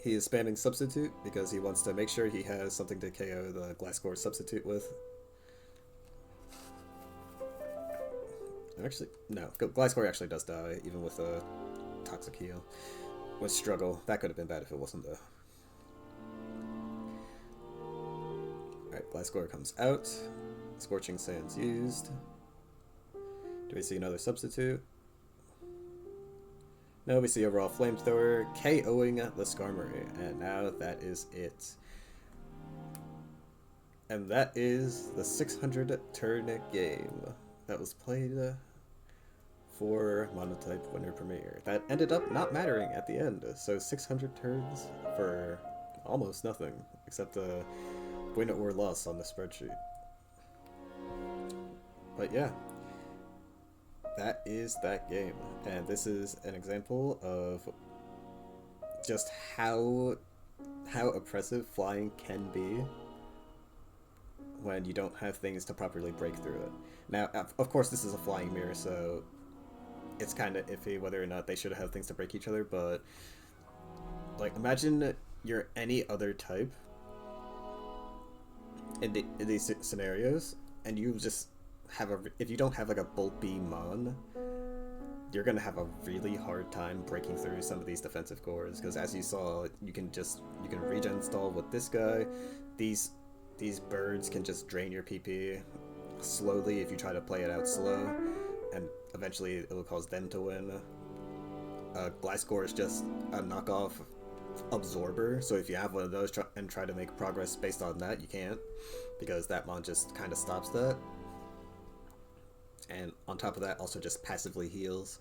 He is spamming Substitute because he wants to make sure he has something to KO the Gliscor Substitute with. Actually, no, Gliscor actually does die, even with a Toxic Heal. With Struggle, that could have been bad if it wasn't though. Alright, Gliscor comes out. Scorching Sands used. Do we see another Substitute? No, we see a Raw Flamethrower KOing the Skarmory, and now that is it. And that is the 600 turn game that was played for Monotype Winter Premiere. That ended up not mattering at the end, so 600 turns for almost nothing, except a win or loss on the spreadsheet. But yeah. That is that game, and this is an example of just how oppressive flying can be when you don't have things to properly break through it. Now, of course, this is a flying mirror, so it's kind of iffy whether or not they should have things to break each other, but like, imagine you're any other type in these scenarios, and you just if you don't have like a Bolt B Mon, you're gonna have a really hard time breaking through some of these defensive cores, because as you saw, you can regen stall with this guy. These birds can just drain your PP slowly if you try to play it out slow, and eventually it will cause them to win. Gliscor is just a knockoff absorber, so if you have one of those and try to make progress based on that, you can't, because that Mon just kind of stops that. And on top of that, also just passively heals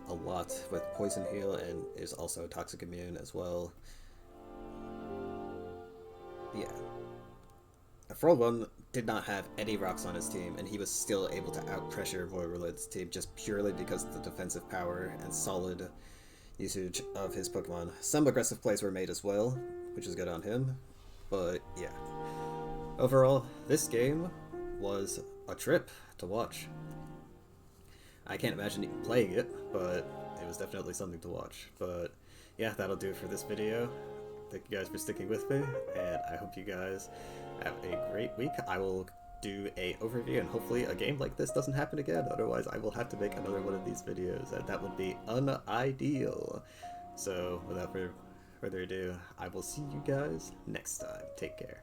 a lot with Poison Heal, and is also Toxic Immune as well. Yeah. Fraolain did not have any rocks on his team, and he was still able to out-pressure RoyalReloaded's team just purely because of the defensive power and solid usage of his Pokemon. Some aggressive plays were made as well, which is good on him, but yeah. Overall, this game was a trip to watch. I can't imagine playing it, but it was definitely something to watch. But yeah, that'll do it for this video. Thank you guys for sticking with me, and I hope you guys have a great week. I will do a overview, and hopefully a game like this doesn't happen again. Otherwise, I will have to make another one of these videos, and that would be unideal. So without further ado, I will see you guys next time. Take care.